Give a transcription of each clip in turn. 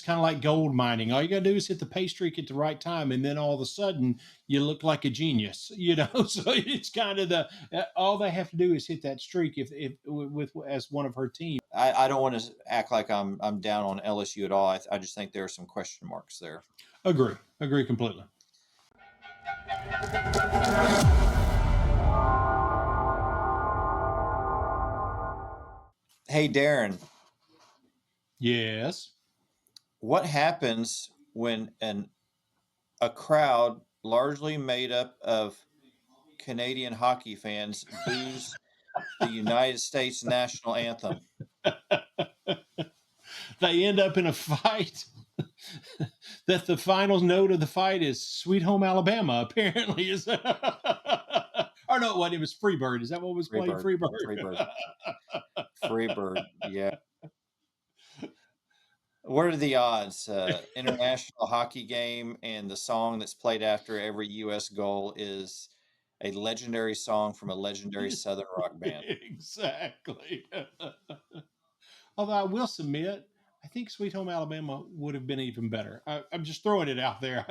It's kind of like gold mining. All you got to do is hit the pay streak at the right time, and then all of a sudden you look like a genius. So it's kind of all they have to do is hit that streak if with as one of her team. I don't want to act like I'm down on LSU at all. I just think there are some question marks there. Agree completely. Hey, Darren, Yes. what happens when a crowd largely made up of Canadian hockey fans boos the United States national anthem? They end up in a fight that the final note of the fight is "Sweet Home Alabama." Apparently, is or no, what it was Freebird. Is that what was played? Freebird, Freebird. Freebird, Freebird. Yeah. What are the odds? International hockey game, and the song that's played after every U.S. goal is a legendary song from a legendary Southern rock band. Exactly. Although I will submit, I think "Sweet Home Alabama" would have been even better. I'm just throwing it out there.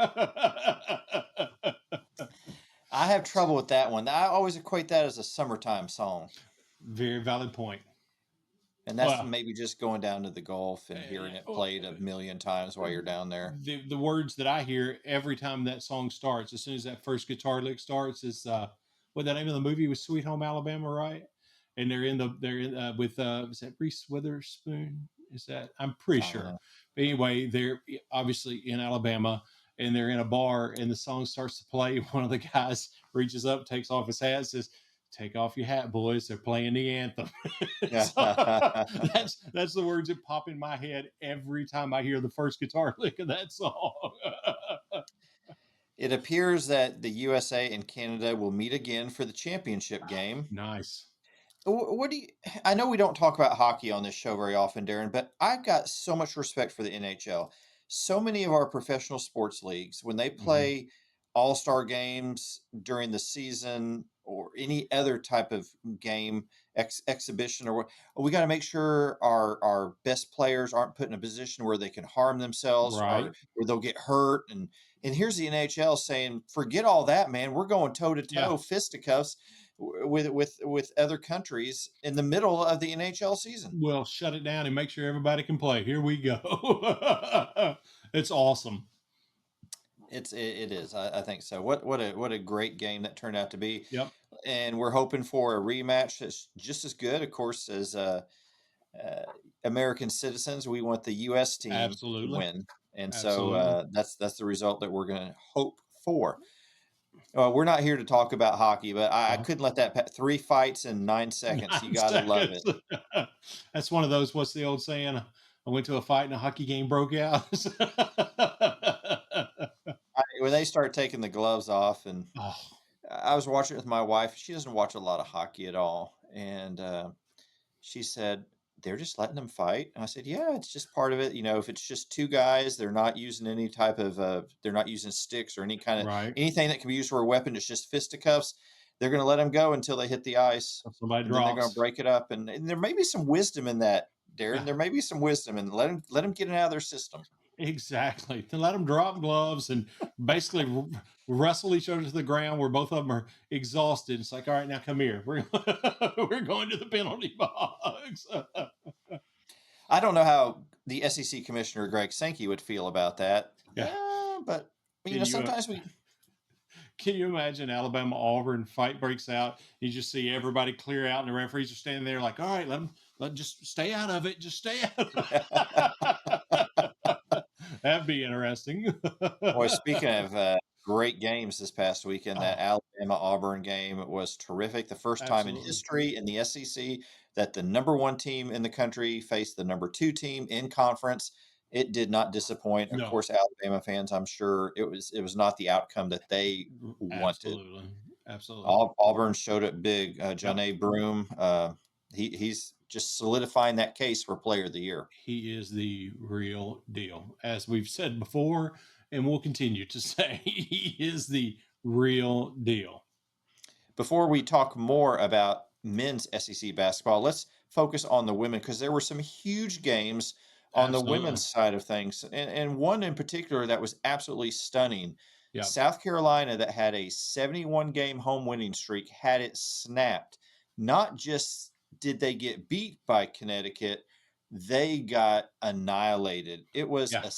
I have trouble with that one. I always equate that as a summertime song. Very valid point. And that's Well, maybe just going down to the Gulf and hearing it played a million times while you're down there. the words that I hear every time that song starts, as soon as that first guitar lick starts, is what the name of the movie was, "Sweet Home Alabama," right? And they're in with is that Reese Witherspoon? Is that, I'm pretty I don't sure. know. But anyway, they're obviously in Alabama and they're in a bar and the song starts to play. One of the guys reaches up, takes off his hat, says, "Take off your hat, boys. They're playing the anthem." So that's the words that pop in my head every time I hear the first guitar lick of that song. It appears that the USA and Canada will meet again for the championship game. Nice. What do you? I know we don't talk about hockey on this show very often, Darren, but I've got so much respect for the NHL. So many of our professional sports leagues, when they Mhm. play all-star games during the season or any other type of game exhibition, or what, we got to make sure our best players aren't put in a position where they can harm themselves or Right. where they'll get hurt. And here's the NHL saying, forget all that, man. We're going toe to Yeah. toe, fisticuffs with other countries in the middle of the NHL season. Well, shut it down and make sure everybody can play. Here we go. It's awesome. It is. I think so. What a great game that turned out to be, Yep. and we're hoping for a rematch that's just as good, of course, as uh, American citizens. We want the U.S. team to Absolutely. win, and so Absolutely. that's the result that we're going to hope for. We're not here to talk about hockey, but I Uh-huh. couldn't let that 3 fights in 9 seconds. You 9 got to love it. seconds. That's one of those, what's the old saying? I went to a fight and a hockey game broke out. When they start taking the gloves off, and Oh, I was watching it with my wife. She doesn't watch a lot of hockey at all, and she said they're just letting them fight. And I said, yeah, it's just part of it. If it's just two guys, they're not using any type of they're not using sticks or any kind of right. anything that can be used for a weapon. It's just fisticuffs. They're going to let them go until they hit the ice, So somebody and then they're going to drops. break it up. And there may be some wisdom in that, Darren. Yeah, There may be some wisdom, and let them get it out of their system. exactly. To let them drop gloves and basically wrestle each other to the ground where both of them are exhausted. It's like, all right, now come here. We're going to the penalty box. I don't know how the SEC commissioner Greg Sankey would feel about that. Yeah. But Can you sometimes we can you imagine Alabama Auburn fight breaks out? You just see everybody clear out, and the referees are standing there like, all right, let them just stay out of it. Just stay out. That'd be interesting. Boy, speaking of great games this past weekend, that Oh, Alabama Auburn game was terrific. The first time in absolutely. history in the SEC that the number one team in the country faced the number two team in conference. It did not disappoint. Of No, course, Alabama fans, I'm sure it was not the outcome that they wanted. absolutely. Absolutely. Auburn showed it big. Yep. John Broome, he's just solidifying that case for Player of the Year. He is the real deal. As we've said before, and we'll continue to say, he is the real deal. Before we talk more about men's SEC basketball, let's focus on the women because there were some huge games On the Absolutely. women's side of things, and one in particular that was absolutely stunning, Yeah. South Carolina that had a 71 game home winning streak had it snapped. Not just did they get beat by Connecticut, they got annihilated. It was Yeah. a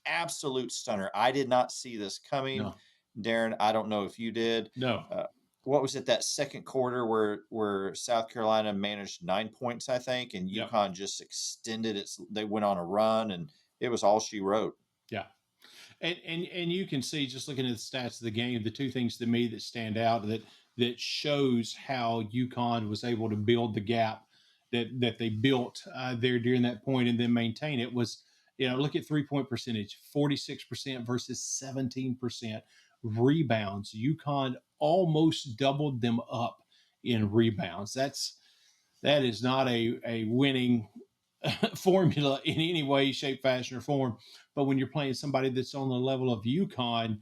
absolute stunner. I did not see this coming. No. Darren, I don't know if you did. No. Uh, what was it, that second quarter where South Carolina managed 9 points, I think, and Yep. UConn just extended it. They went on a run, and it was all she wrote. Yeah. And you can see, just looking at the stats of the game, the two things to me that stand out that shows how UConn was able to build the gap that they built there during that point and then maintain it was, look at 3-point percentage, 46% versus 17% rebounds. UConn almost doubled them up in rebounds. That is not a winning formula in any way, shape, fashion, or form. But when you're playing somebody that's on the level of UConn,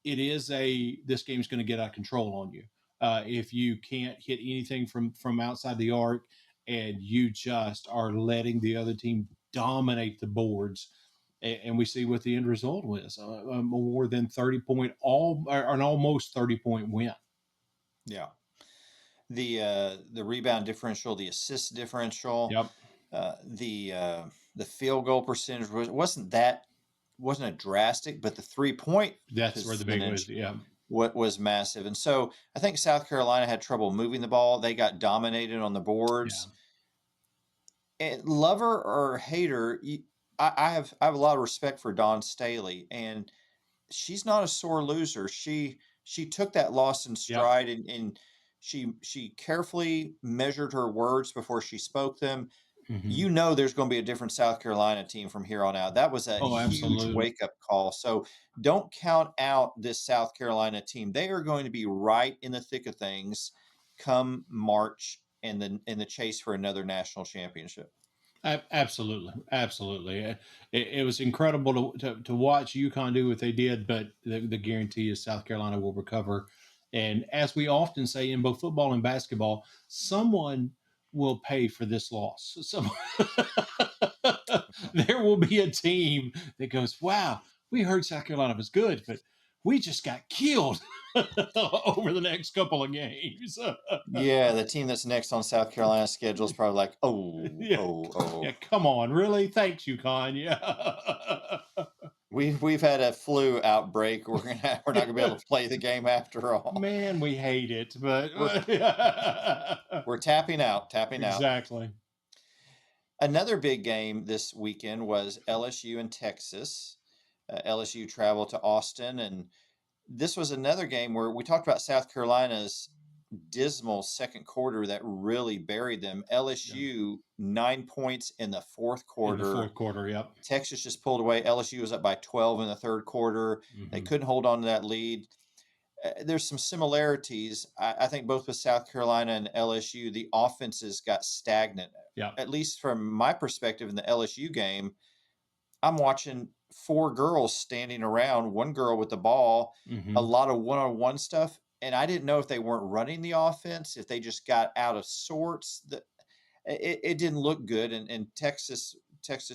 this game's going to get out of control on you. If you can't hit anything from outside the arc, and you just are letting the other team dominate the boards, and we see what the end result was: a more than 30 point, or an almost 30 point win. Yeah, the rebound differential, the assist differential, Yep, the field goal percentage wasn't a drastic, but the 3 point that's where the big was. percentage Yeah, what was massive. And so I think South Carolina had trouble moving the ball. They got dominated on the yeah, boards. And lover or hater, I have a lot of respect for Dawn Staley, and she's not a sore loser. She took that loss in yep. stride, and she carefully measured her words before she spoke them. Hmm. You know there's going to be a different South Carolina team from here on out. That was a Oh, huge absolutely. wake up call. So don't count out this South Carolina team. They are going to be right in the thick of things come March and then in the chase for another national championship. Absolutely, absolutely. It was incredible to watch UConn do what they did, but the guarantee is South Carolina will recover. And as we often say in both football and basketball, someone will pay for this loss. So there will be a team that goes, "Wow, we heard South Carolina was good, but we just got killed over the next couple of games." Yeah, the team that's next on South Carolina's schedule is probably like, oh, Yeah, oh, yeah. oh. Come on, really? Thanks, UConn. Yeah. We've had a flu outbreak. We're not gonna be able to play the game after all. Man, we hate it, but We're we're tapping out, tapping out. exactly. Another big game this weekend was LSU and Texas. LSU traveled to Austin, and this was another game where we talked about South Carolina's dismal second quarter that really buried them. Yeah. LSU 9 points in the fourth In the quarter. fourth quarter, yep. Texas just pulled away. LSU was up by 12 in the third quarter. They Hmm. couldn't hold on to that lead. There's some similarities. I think both with South Carolina and LSU, the offenses got stagnant. Yeah. At least from my perspective in the LSU game, I'm watching four girls standing around, one girl with the ball, a Hmm. lot of one-on-one stuff, and I didn't know if they weren't running the offense, if they just got out of sorts. It didn't look good, and Texas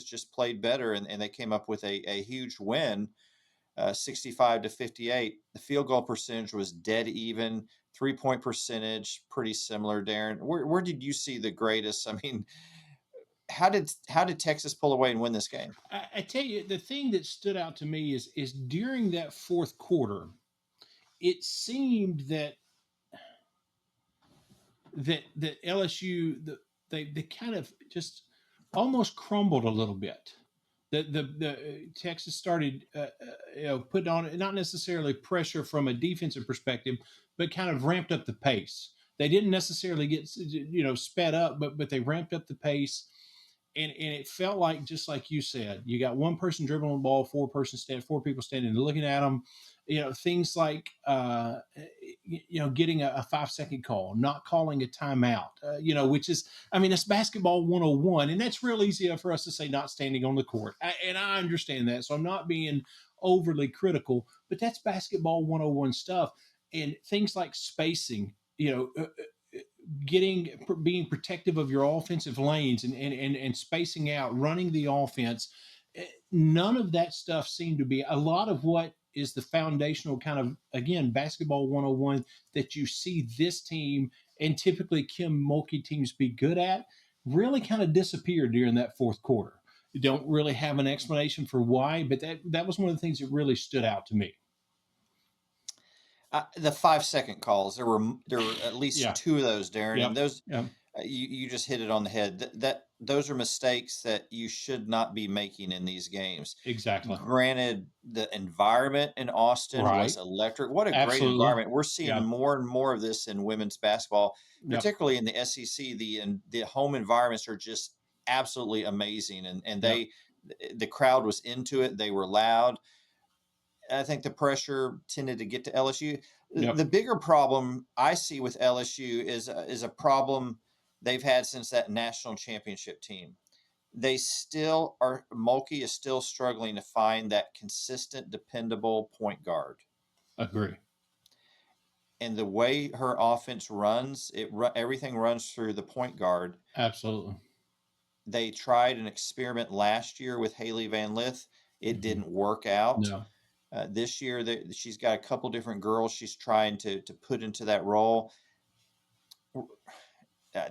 just played better, and they came up with a huge win, 65-58. The field goal percentage was dead even. 3 point percentage pretty similar. Darren, where did you see the greatest? I mean, how did Texas pull away and win this game? I tell you, the thing that stood out to me is during that fourth quarter, it seemed that LSU they kind of just almost crumbled a little bit. The Texas started putting on not necessarily pressure from a defensive perspective, but kind of ramped up the pace. They didn't necessarily get sped up, but they ramped up the pace, and it felt like, just like you said, you got one person dribbling the ball, four people standing and looking at them. Things like getting a 5 second call, not calling a timeout. Which is, I mean, it's basketball 101, and that's real easy for us to say not standing on the court, and I understand that, so I'm not being overly critical, but that's basketball 101 stuff, and things like spacing. being protective of your offensive lanes and spacing out, running the offense. None of that stuff seemed to be a lot of what is the foundational kind of, again, basketball 101 that you see this team and typically Kim Mulkey teams be good at really kind of disappeared during that fourth quarter. You don't really have an explanation for why, but that was one of the things that really stood out to me. The 5 second calls, there were at least Yeah. two of those, Darren, Yep. and those Yep. you just hit it on the head. That those are mistakes that you should not be making in these games. Exactly. Granted, the environment in Austin was Right. electric. What a great Absolutely. environment! We're seeing Yep. more and more of this in women's basketball, Yep. particularly in the SEC. The home environments are just absolutely amazing, and Yep. the crowd was into it. They were loud. I think the pressure tended to get to LSU. Yep. The bigger problem I see with LSU is a problem they've had since that national championship team. They still are Mulkey is still struggling to find that consistent, dependable point guard. Agree. And the way her offense runs, everything runs through the point guard. Absolutely. They tried an experiment last year with Haley Van Lith. It Hmm. didn't work out. No. This year, she's got a couple different girls she's trying to put into that role.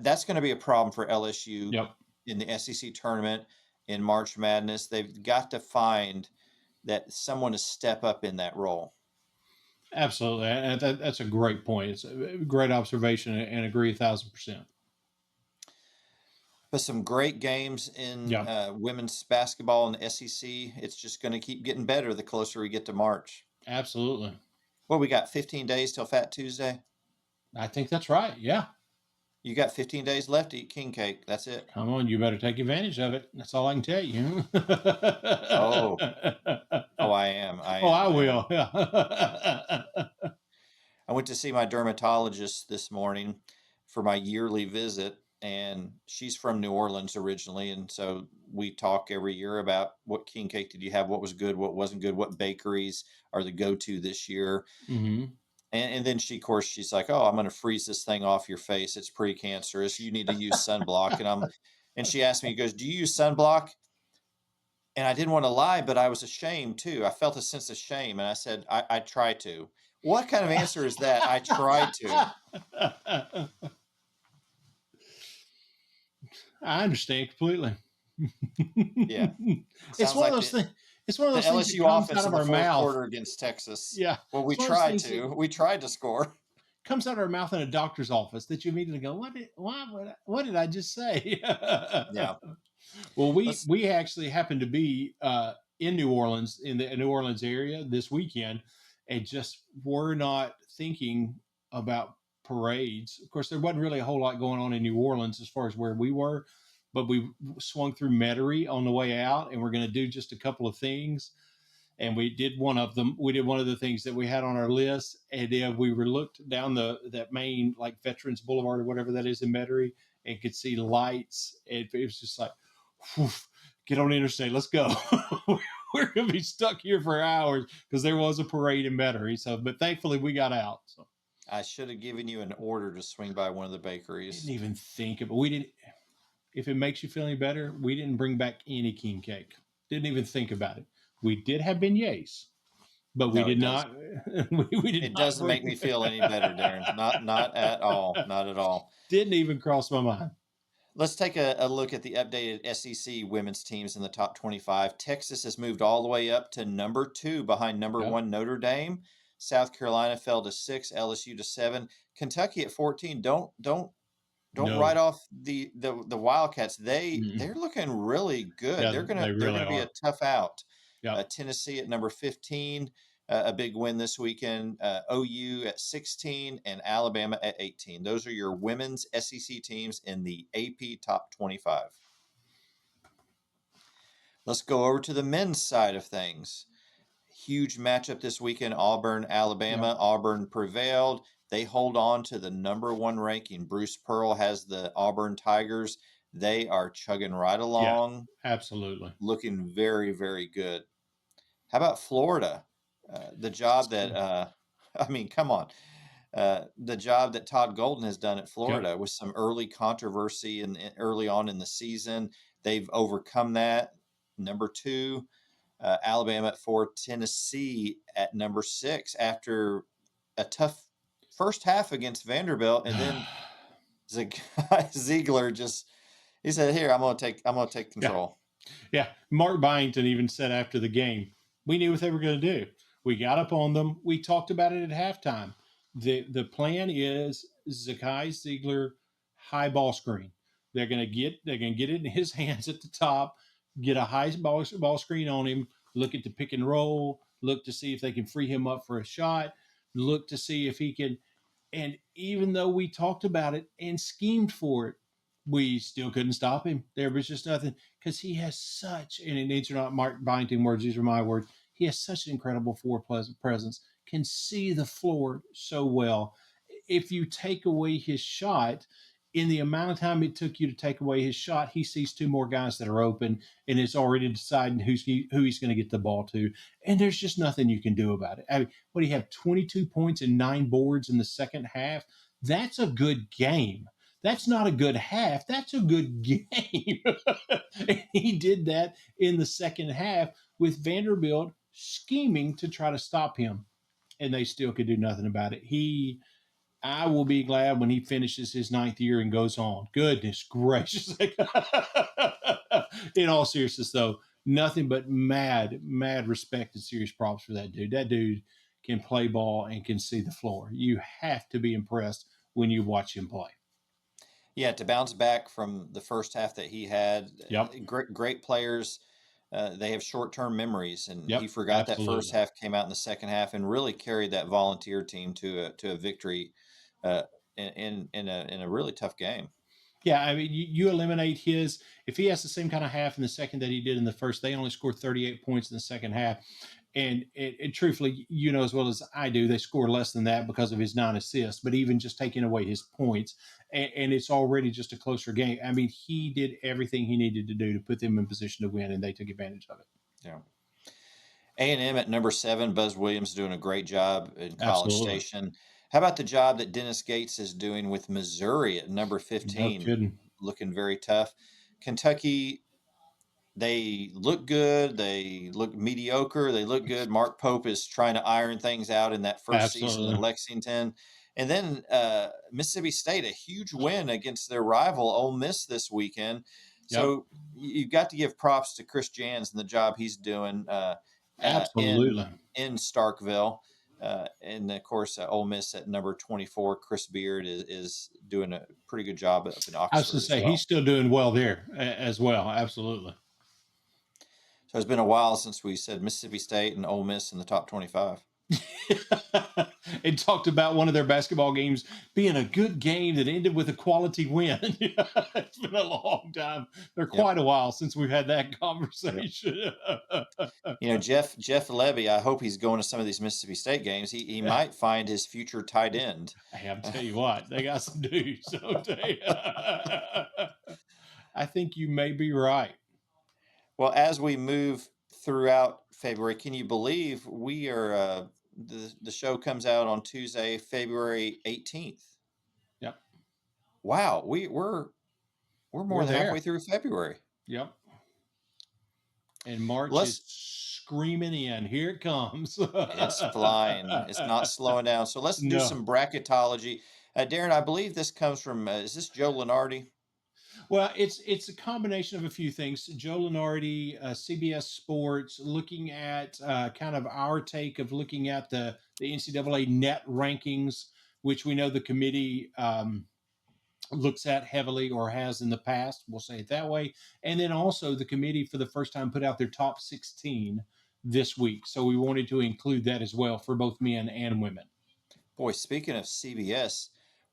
That's going to be a problem for LSU Yep. in the SEC tournament in March Madness. They've got to find that someone to step up in that role. Absolutely. And that's a great point. It's a great observation and agree 1,000%. But some great games in Yep. women's basketball in the SEC. It's just going to keep getting better the closer we get to March. Absolutely. Well, we got 15 days till Fat Tuesday. I think that's right. Yeah. You got 15 days left to eat king cake. That's it. Come on. You better take advantage of it. That's all I can tell you. Oh, oh, I am. I Oh, I am. I am. will. Yeah. I went to see my dermatologist this morning for my yearly visit, and she's from New Orleans originally. And so we talk every year about what king cake did you have, what was good, what wasn't good, what bakeries are the go to this year. Hmm. And then she, of course, she's like, "Oh, I'm going to freeze this thing off your face. It's precancerous. You need to use sunblock." And she asked me, "Goes, do you use sunblock?" And I didn't want to lie, but I was ashamed too. I felt a sense of shame, and I said, "I try to." What kind of answer is that? I try to. I understand completely. Yeah. It's Sounds one of like those things. It's one of the those things that LSU comes out offense of in the our fourth mouth. quarter against Texas. Yeah, Well, we it's one of those tried things that to. We tried to score. comes out of our mouth in a doctor's office that you immediately go, what did I just say?" Yeah. Well, we Let's we actually happened to be in New Orleans, in the New Orleans area this weekend, and just were not thinking about parades. Of course, there wasn't really a whole lot going on in New Orleans as far as where we were, but we swung through Metairie on the way out, and we're going to do just a couple of things. And we did one of them. We did one of the things that we had on our list, and then we were looked down that main like Veterans Boulevard or whatever that is in Metairie, and could see lights. And it was just like, whew, get on the interstate, let's go. We're gonna be stuck here for hours because there was a parade in Metairie. So, but thankfully we got out. So I should have given you an order to swing by one of the didn't bakeries. even think of it. We didn't. If it makes you feel any better, we didn't bring back any king cake. Didn't even think about it. We did have beignets, but we No, did it does. not. We did It not doesn't make bring. me feel any better, Darren. Not at all. Not at all. Didn't even cross my mind. Let's take a look at the updated SEC women's teams in the top 25. Texas has moved all the way up to number 2 behind number Yep. 1 Notre Dame. South Carolina fell to 6, LSU to 7, Kentucky at 14. Don't write No. off the Wildcats. They're Mm-mm. looking really good. Yeah, They're they gonna they're really gonna be a are. tough out. Yep. Tennessee at number 15, a big win this weekend. OU at 16 and Alabama at 18. Those are your women's SEC teams in the AP Top 25. Let's go over to the men's side of things. Huge matchup this weekend, Auburn, Yep. Alabama. Auburn prevailed. They hold on to the number 1 ranking. Bruce Pearl has the Auburn Tigers. They are chugging right Yeah. along, Absolutely. looking very, very good. How about Florida? The job that, I mean, come on. the job that Todd Golden has done at Yep. Florida with some early controversy and early on in the season. They've overcome that. Number two, Alabama at four, Tennessee at number six after a tough first half against Vanderbilt, and then Ziegler just he said, "Here, I'm gonna take Yeah. control." Yeah, Mark Byington even said after the game, we knew what they were going to do. We got up on them. We talked about it at halftime. The plan is Zakai Ziegler high ball screen. They're going to get it in his hands at the top, get a high ball screen on him, look at the pick and roll, look to see if they can free him up for a shot, look to see if he can. And even though we talked about it and schemed for it, we still couldn't stop him. There was just nothing because he has such, and these are not Mark Byington words, these are my words. He has such an incredible floor presence, can see the floor so well. If you take away his shot, in the amount of time it took you to take away his shot, he sees two more guys that are open and is already deciding who he's going to get the ball to. And there's just nothing you can do about it. I mean, what do you have? 22 points and 9 boards in the second half. That's a good game. That's not a good half. That's a good game. And he did that in the second half with Vanderbilt scheming to try to stop him, and they still could do nothing about it. I will be glad when he finishes his ninth year and goes on. Goodness gracious. In all seriousness, though, nothing but mad respect and serious props for that dude. That dude can play ball and can see the floor. You have to be impressed when you watch him play. Yeah, to bounce back from the first half that he had, Yep. great players. They have short-term memories, and he Yep. forgot that first Absolutely. half, came out in the second half, and really carried that Volunteer team to a victory uh, in a really tough game. Yeah, I mean, you eliminate his. If he has the same kind of half in the second that he did in the first, they only scored 38 points in the second half. And truthfully, you know as well as I do, they scored less than that because of his 9 assists. But even just taking away his points, and it's already just a closer game. I mean, he did everything he needed to do to put them in position to win, and they took advantage of it. Yeah. A&M at number seven, Buzz Williams doing a great job in College Absolutely. Station. How about the job that Dennis Gates is doing with Missouri at number No 15? kidding. Looking very tough. Kentucky, they look good. They look mediocre. They look good. Mark Pope is trying to iron things out in that first season in Absolutely. Lexington. And then Mississippi State, a huge win against their rival, Ole Miss, this weekend. Yep. So you've got to give props to Chris Jans and the job he's doing Absolutely. in Starkville. And of course, Ole Miss at number 24, Chris Beard is doing a pretty good job up in I was going Oxford to as say he's well. still doing well there as well. Absolutely. So it's been a while since we said Mississippi State and Ole Miss in the top 25. It talked about one of their basketball games being a good game that ended with a quality win. It's been a long time. They're Yep. quite a while since we've had that Yep. conversation. Jeff Levy, I hope he's going to some of these Mississippi State games. He might find his future tight end. Hey, I'll tell you what, they got some dudes. I'll tell you. I think you may be right. Well, as we move throughout February, can you believe we are the show comes out on Tuesday, February 18th? Yep. Wow, we're more We're than halfway there. through February. Yep. And March is Let's screaming in. Here it comes. It's flying. It's not slowing down. So let's do No. some bracketology. Darren, I believe this comes from is this Joe Lenardi? Well, it's a combination of a few things. Joe Lenardi, CBS Sports, looking at kind of our take of looking at the NCAA net rankings, which we know the committee looks at heavily or has in the past. We'll say it that way. And then also the committee for the first time put out their top 16 this week. So we wanted to include that as well for both men and women. Boy, speaking of CBS,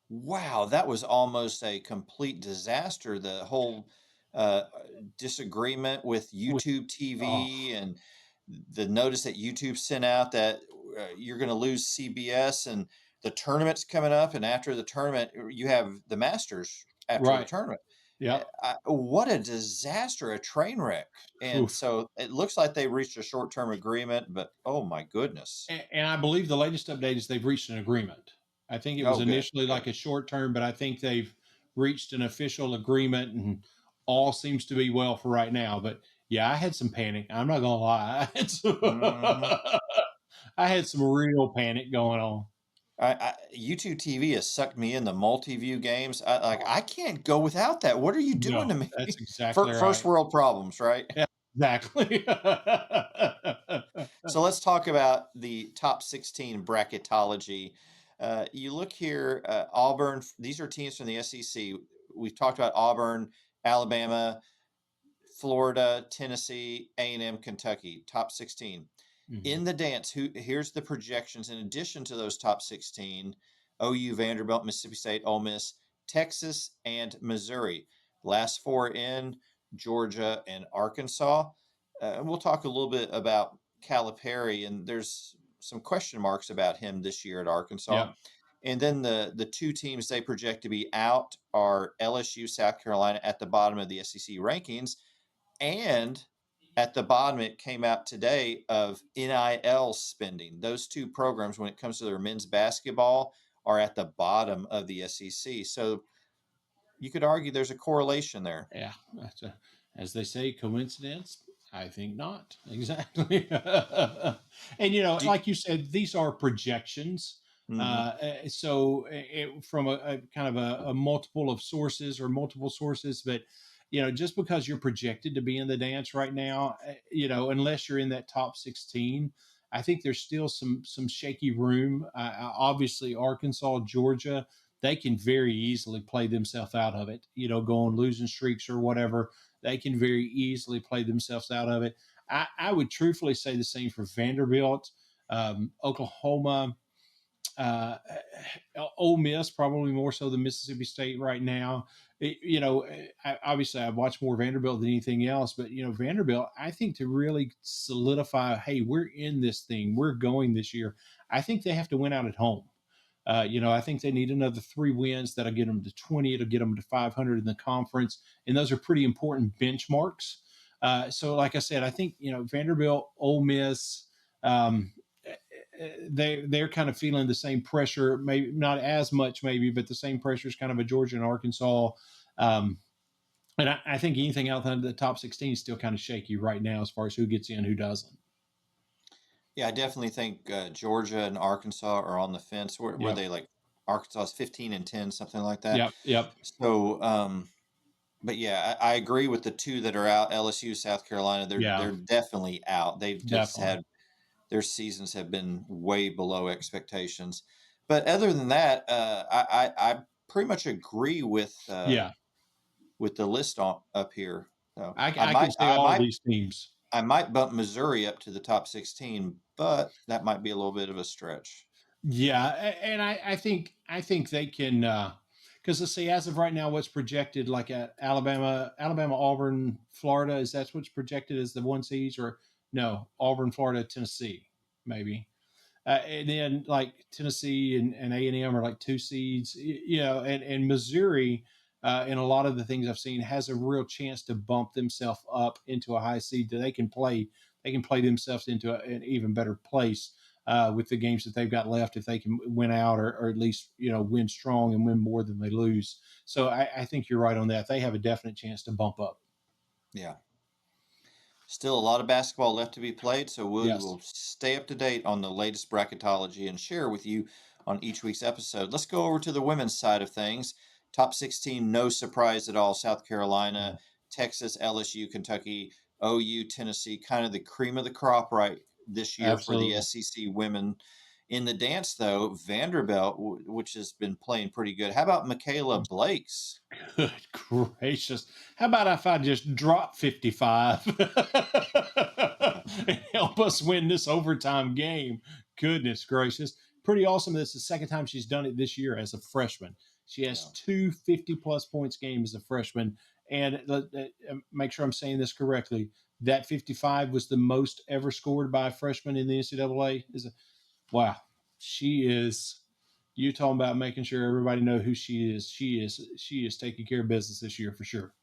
wow, that was almost a complete disaster. The whole uh, disagreement with With, YouTube oh, TV and the notice that YouTube sent out that you're going to lose CBS and the tournament's coming up. And after the tournament, you have the Masters after the right. tournament. Yep. What a disaster, a train wreck. And Oof. so it looks like they reached a short term agreement, but oh my goodness. And I believe the latest update is they've reached an agreement. I think it was Oh, good, initially good. like a short term, but I think they've reached an official agreement and all seems to be well for right now. But yeah, I had some panic. I'm not gonna lie. Mhm. I had some real panic going on. YouTube TV has sucked me in the multi-view games. I can't go without that. What are you doing No, to me? that's exactly First right. world problems, right? Yeah, exactly. So let's talk about the top 16 bracketology. You look here, Auburn, these are teams from the SEC. We've talked about Auburn, Alabama, Florida, Tennessee, A&M, Kentucky, top 16. Mhm. In the dance, who here's the projections in addition to those top 16: OU, Vanderbilt, Mississippi State, Ole Miss, Texas, and Missouri. Last four in Georgia and Arkansas. And we'll talk a little bit about Calipari, and there's some question marks about him this year at Arkansas. Yep. And then the two teams they project to be out are LSU, South Carolina at the bottom of the SEC rankings, and at the bottom, it came out today of NIL spending. Those two programs, when it comes to their men's basketball, are at the bottom of the SEC. So you could argue there's a correlation there. Yeah, as they say, coincidence? I think not. Exactly. And Do like you said, these are projections. Mhm. So from a kind of a multiple of sources or multiple sources, but just because you're projected to be in the dance right now, unless you're in that top 16, I think there's still some shaky room. Obviously, Arkansas, Georgia, they can very easily play themselves out of it, go on losing streaks or whatever. They can very easily play themselves out of it. I would truthfully say the same for Vanderbilt, Oklahoma, uh, Ole Miss, probably more so than Mississippi State right now. Obviously, I watch more Vanderbilt than anything else, but Vanderbilt, I think to really solidify, hey, we're in this thing, we're going this year. I think they have to win out at home. I think they need another 3 wins that'll get them to 20. It'll get them to 500 in the conference, and those are pretty important benchmarks. So, like I said, I think Vanderbilt, Ole Miss, um, they're kind of feeling the same pressure, maybe not as much, maybe, but the same pressure is kind of a Georgia and Arkansas. Um, and I think anything outside of the top 16 is still kind of shaky right now as far as who gets in, who doesn't. Yeah, I definitely think Georgia and Arkansas are on the fence. Were Yep. they like Arkansas is 15-10, something like that? Yep. Yep. So, but yeah, I agree with the two that are out. LSU, South Carolina, Yeah. they're definitely out. They've just Definitely. had their seasons have been way below expectations. But other than that, I pretty much agree Yeah. with the list up here. So I can say all these teams. I might bump Missouri up to the top 16, but that might be a little bit of a stretch. Yeah, and I think they can because let's see, as of right now, what's projected like at Alabama, Auburn, Florida, is that what's projected as the one seeds or no, Auburn, Florida, Tennessee, maybe. And then like Tennessee and A&M are like 2 seeds, and Missouri, in a lot of the things I've seen, has a real chance to bump themselves up into a high seed that they can play themselves into an even better place with the games that they've got left if they can win out or at least win strong and win more than they lose. So I think you're right on that. They have a definite chance to bump up. Yeah. Still a lot of basketball left to be played, so we Yes. will stay up to date on the latest bracketology and share with you on each week's episode. Let's go over to the women's side of things. Top 16, no surprise at all. South Carolina, Texas, LSU, Kentucky, OU, Tennessee, kind of the cream of the crop right this year for the Absolutely. SEC women. In the dance, though, Vanderbilt, which has been playing pretty good. How about Michaela Blake's? Good gracious. How about if I just drop 55 and help us win this overtime game? Goodness gracious. Pretty awesome. That's the second time she's done it this year as a freshman. She has Yeah. 2 50+ points games as a freshman. And make sure I'm saying this correctly. That 55 was the most ever scored by a freshman in the NCAA. Wow. She is you talking about making sure everybody know who she is. She is taking care of business this year for sure.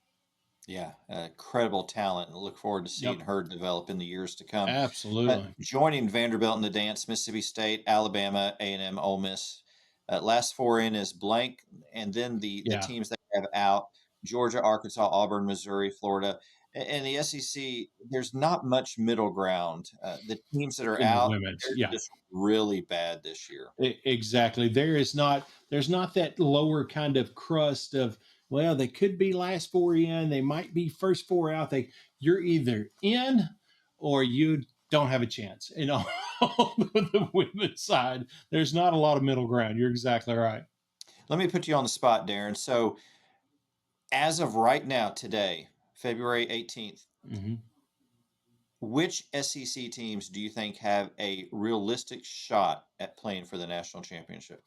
Yeah, incredible talent, and look forward to seeing Yep. her develop in the years to come. Absolutely. Joining Vanderbilt in the dance, Mississippi State, Alabama, A&M, Ole Miss. Last four in is blank, and then the Yeah, teams they have out: Georgia, Arkansas, Auburn, Missouri, Florida. In the SEC, there's not much middle ground. The teams that are in the out, women's. they're Yeah, just really bad this year. exactly. There's not that lower kind of crust of, well, they could be last four in, they might be first four out. You're either in or you don't have a chance. The women's side, there's not a lot of middle ground. You're exactly right. Let me put you on the spot, Darren. So, as of right now, today, February 18th, Hmm. which SEC teams do you think have a realistic shot at playing for the national championship?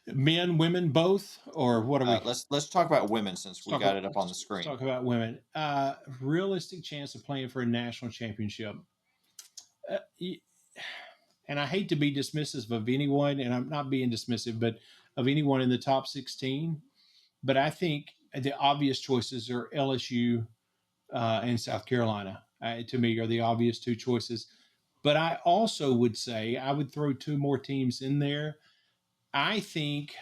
Men, women, both, or what are we? Let's talk about women since we got it up on the Let's screen. talk about women. Realistic chance of playing for a national championship. Uh, and I hate to be dismissive of anyone, and I'm not being dismissive, but of anyone in the top 16. But I think the obvious choices are LSU and South Carolina. To me, are the obvious two choices. But I also would say I would throw two more teams in there. I think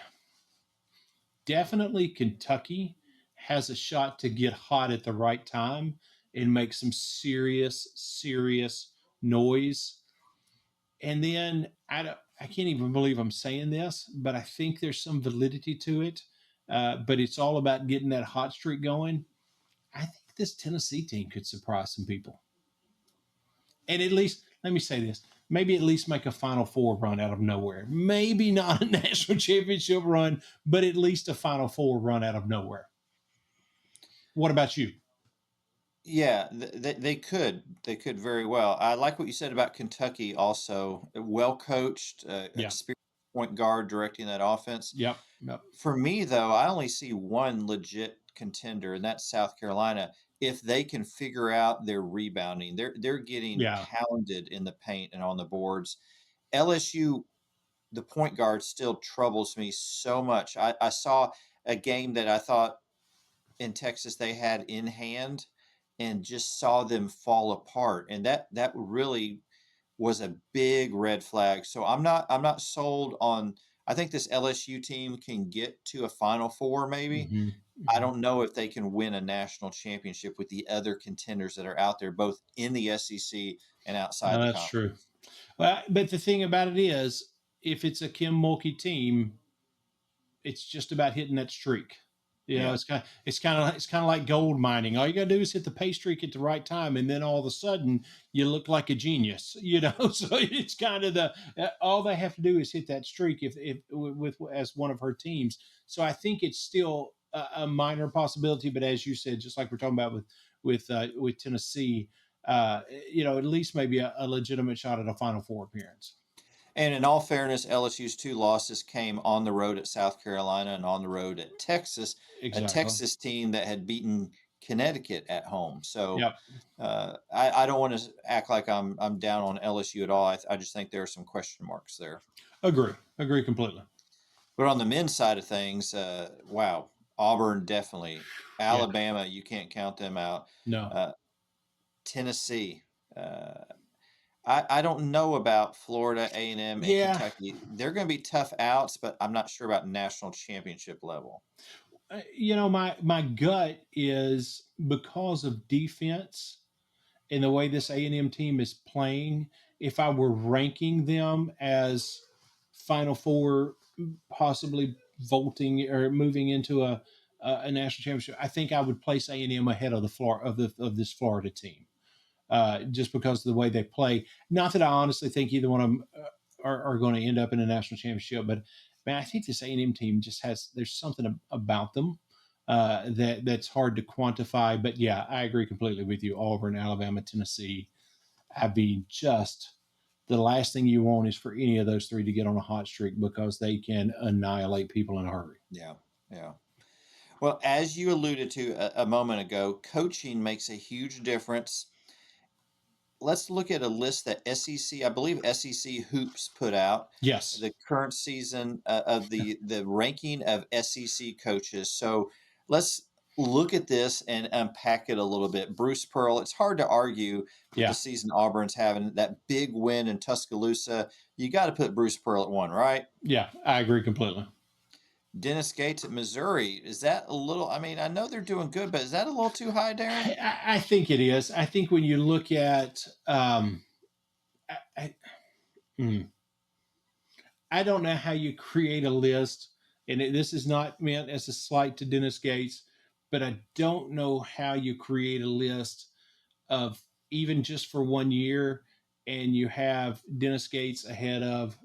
definitely Kentucky has a shot to get hot at the right time and make some serious noise. And then I can't even believe I'm saying this, but I think there's some validity to it. But it's all about getting that hot streak going. I think this Tennessee team could surprise some people. And at least, let me say this, maybe at least make a Final Four run out of nowhere. Maybe not a national championship run, but at least a Final Four run out of nowhere. What about you? Yeah, they could very well. I like what you said about Kentucky. Also, well coached, Yeah. experienced point guard directing that offense. Yep. Yep. For me, though, I only see one legit contender, and that's South Carolina. If they can figure out their rebounding, they're getting Yeah. pounded in the paint and on the boards. LSU, the point guard, still troubles me so much. I saw a game that I thought in Texas they had in hand, and just saw them fall apart, and that really was a big red flag. So I'm not sold on. I think this LSU team can get to a Final Four, maybe. Hmm. I Hmm. don't know if they can win a national championship with the other contenders that are out there, both in the SEC and outside No, the that's true. conference. Well, but the thing about it is, if it's a Kim Mulkey team, it's just about hitting that streak. Yeah. It's kind of like gold mining. All you gotta do is hit the pay streak at the right time, and then all of a sudden you look like a genius. So it's kind of all they have to do is hit that streak if with as one of her teams. So I think it's still a minor possibility, but as you said, just like we're talking about with Tennessee, at least maybe a legitimate shot at a Final Four appearance. And in all fairness, LSU's two losses came on the road at South Carolina and on the road at Texas, a Exactly. Texas team that had beaten Connecticut at home. So Yep. I don't want to act like I'm down on LSU at all. I just think there are some question marks there. Agree. Agree completely. But on the men's side of things, wow, Auburn definitely. Yeah. Alabama, you can't count them out. No. Uh, Tennessee. Uh, I don't know about Florida, A&M, and Yeah. Kentucky. They're going to be tough outs, but I'm not sure about national championship level. My gut is because of defense and the way this A&M team is playing. If I were ranking them as Final Four, possibly vaulting or moving into a national championship, I think I would place A&M ahead of the floor of this Florida team. Just because of the way they play. Not that I honestly think either one of them are going to end up in a national championship, but man, I think this A&M team just there's something about them that's hard to quantify. But yeah, I agree completely with you. Auburn, Alabama, Tennessee. I mean, just the last thing you want is for any of those three to get on a hot streak because they can annihilate people in a hurry. Yeah, yeah. Well, as you alluded to a moment ago, coaching makes a huge difference. Let's look at a list that SEC, I believe SEC Hoops put out Yes. the current season of the ranking of SEC coaches. So let's look at this and unpack it a little bit. Bruce Pearl, it's hard to argue with the Yeah, season Auburn's having, that big win in Tuscaloosa. You got to put Bruce Pearl at one, right? yeah, I agree completely. Dennis Gates at Missouri. Is that a little, I mean, I know they're doing good, but is that a little too high, Darren? I think it is. I think when you look at, I, I, hmm, I don't know how you create a list, and this is not meant as a slight to Dennis Gates, but I don't know how you create a list of even just for 1 year, and you have Dennis Gates ahead of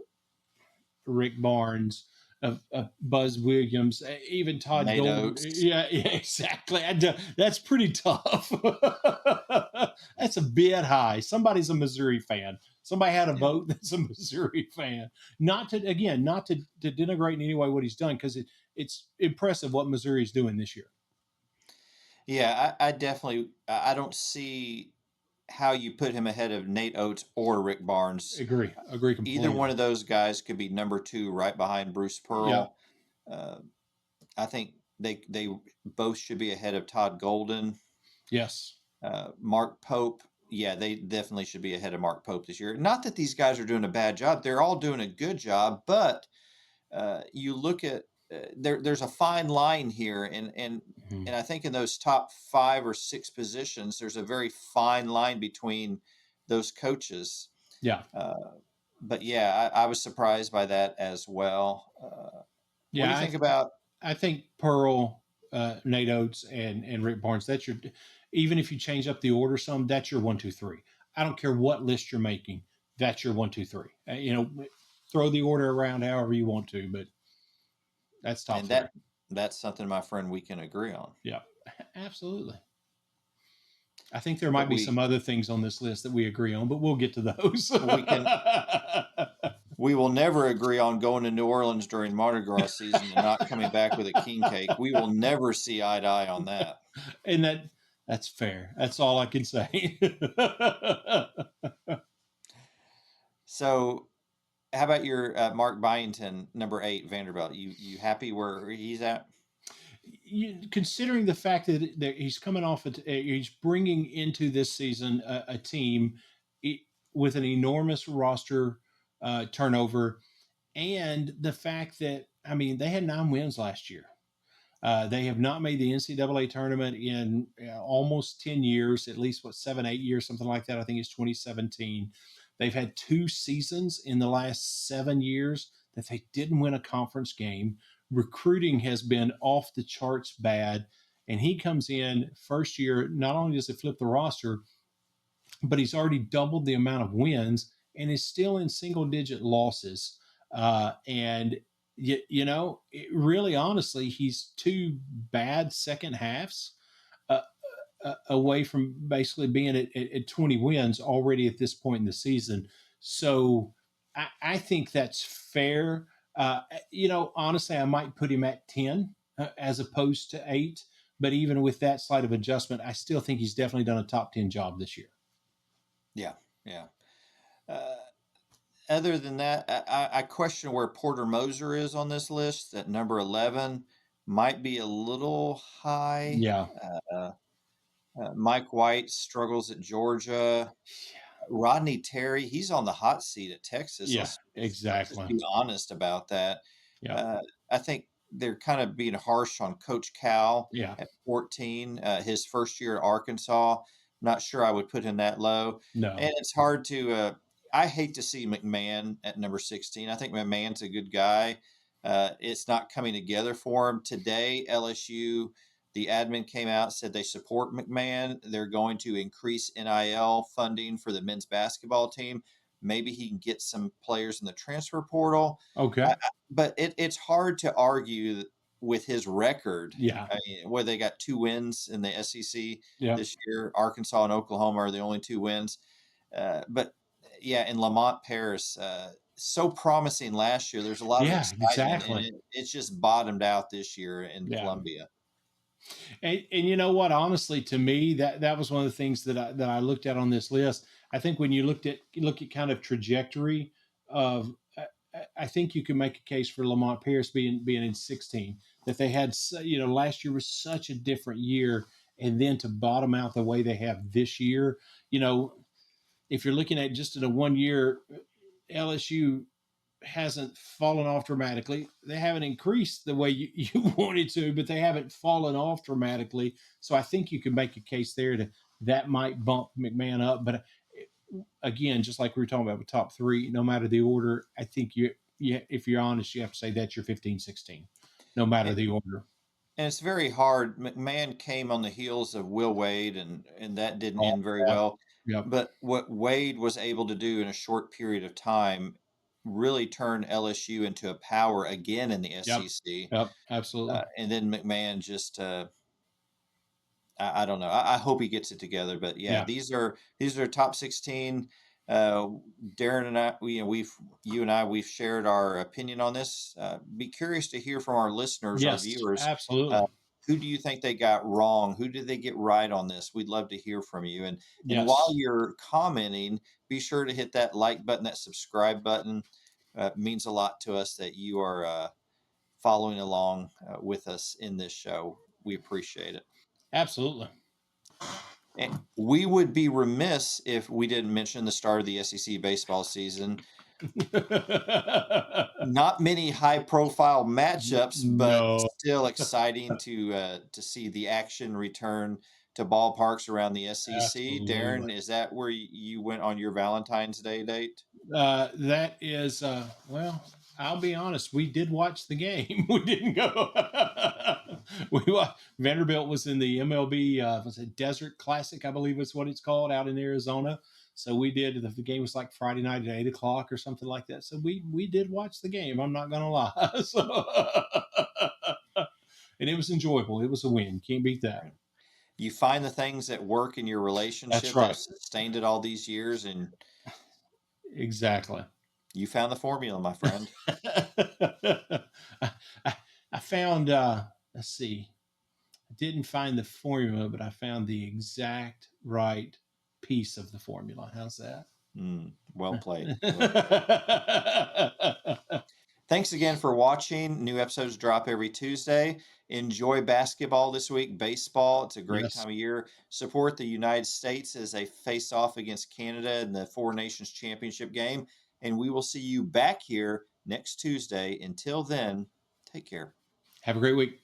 Rick Barnes, of Buzz Williams, even Todd Nate Golden. Oates. Yeah, yeah, exactly. That's pretty tough. That's a bit high. Somebody's a Missouri fan. Somebody had a Yeah. vote that's a Missouri fan. Not to again, not to denigrate in any way what he's done, because it's impressive what Missouri's doing this year. Yeah, I definitely, I don't see how you put him ahead of Nate Oates or Rick Barnes. Agree Either one completely. of those guys could be number two right behind Bruce Yeah. Pearl. Uh, I think they both should be ahead of Todd Golden. Yes. Mark Pope, yeah, they definitely should be ahead of Mark Pope this year. Not that these guys are doing a bad job; they're all doing a good job. But you look at there's a fine line here, Mhm. and I think in those top 5 or 6 positions, there's a very fine line between those coaches. Yeah. Uh, but yeah, I was surprised by that as well. What do you Yeah. think about? I think Pearl, Nate Oates, and Rick Barnes. That's your. Even if you change up the order some, that's your 1, 2, 3. I don't care what list you're making. That's your 1, 2, 3. Throw the order around however you want to, but that's top And three. that's something, my friend, we can agree on. Yeah, absolutely. I think there But might be some other things on this list that we agree on, but we'll get to those. we can we will never agree on going to New Orleans during Mardi Gras season and not coming back with a king cake. We will never see eye to eye on that. And that's fair. That's all I can say. So, how about your Mark Byington, number 8, Vanderbilt? You happy where he's at? Considering the fact that he's coming off, he's bringing into this season a team with an enormous roster turnover, and the fact that I mean they had 9 wins last year. They have not made the NCAA tournament in almost 10 years, at least what 7, 8 years, something like that. I think it's 2017. They've had 2 seasons in the last 7 years that they didn't win a conference game. Recruiting has been off the charts bad. And he comes in first year, not only does he flip the roster, but he's already doubled the amount of wins and is still in single digit losses. And really, honestly, he's 2 bad second halves uh, away from basically being at 20 wins already at this point in the season. So I think that's fair. Honestly, I might put him at 10 as opposed to 8. But even with that slight of adjustment, I still think he's definitely done a top 10 job this year. Yeah, yeah. Uh, Other than that, I question where Porter Moser is on this list at number 11. Might be a little high. Yeah. Uh, Mike White struggles at Georgia. Rodney Terry, he's on the hot seat at Texas. Yeah, Let's just exactly. be honest about that. Yeah. Uh, I think they're kind of being harsh on Coach Cal Yeah. at 14. His first year at Arkansas. Not sure I would put him that low. And No. it's hard to. I hate to see McMahon at number 16. I think McMahon's a good guy. It's not coming together for him today. LSU, the admin came out, said they support McMahon. They're going to increase NIL funding for the men's basketball team. Maybe he can get some players in the transfer portal. Okay. But it's hard to argue with his record. Yeah. I mean, where they got 2 wins in the SEC Yeah. this year. Arkansas and Oklahoma are the only 2 wins. But yeah, in Lamont Paris, so promising last year. There's a lot of Yeah, excitement, and exactly. it's just bottomed out this year in Yeah. Columbia. And you know what? Honestly, to me, that was one of the things that I looked at on this list. I think when you look at kind of trajectory of, I think you can make a case for Lamont Pierce being in 16. that they had, last year was such a different year. And then to bottom out the way they have this year, you know, if you're looking at just in a 1 year, LSU hasn't fallen off dramatically. They haven't increased the way you wanted to, but they haven't fallen off dramatically. So I think you can make a case there that might bump McMahon up. But again, just like we were talking about with top three, no matter the order, I think if you're honest, you have to say that's your 15, 16, no matter And, the order. and it's very hard. McMahon came on the heels of Will Wade, and that didn't Oh, end very yeah. well. Yep. But what Wade was able to do in a short period of time really turned LSU into a power again in the Yep. SEC. Yep. Absolutely. And then McMahon just I don't know. I hope he gets it together. But yeah, Yeah. these are top 16. Uh, Darren and I, you and I, we've shared our opinion on this. Be curious to hear from our listeners, our Yes. viewers. Uh, Absolutely. who do you think they got wrong? Who did they get right on this? We'd love to hear from you. And while Yes. you're commenting, be sure to hit that like button, that subscribe button. It means a lot to us that you are following along with us in this show. We appreciate it. Absolutely. And we would be remiss if we didn't mention the start of the SEC baseball season. Not many high-profile matchups, but No. still exciting to see the action return to ballparks around the SEC. Absolutely. Darren, is that where you went on your Valentine's Day date? That is, well, I'll be honest. We did watch the game. We didn't go. Vanderbilt was in the MLB, was it Desert Classic? I believe is what it's called out in Arizona. So we did. The game was like Friday night at 8 o'clock or something like that. So we did watch the game. I'm not gonna lie. So, and it was enjoyable. It was a win. Can't beat that. You find the things that work in your That's relationship that have right. sustained it all these years, and Exactly. you found the formula, my friend. I, I I found let's see, I didn't find the formula, but I found the exact right piece of the formula. How's that? Well played. Well played. Thanks again for watching. New episodes drop every Tuesday. Enjoy basketball this week, baseball. It's a great Yes. time of year. Support the United States as they face off against Canada in the Four Nations Championship game. And we will see you back here next Tuesday. Until then, take care. Have a great week.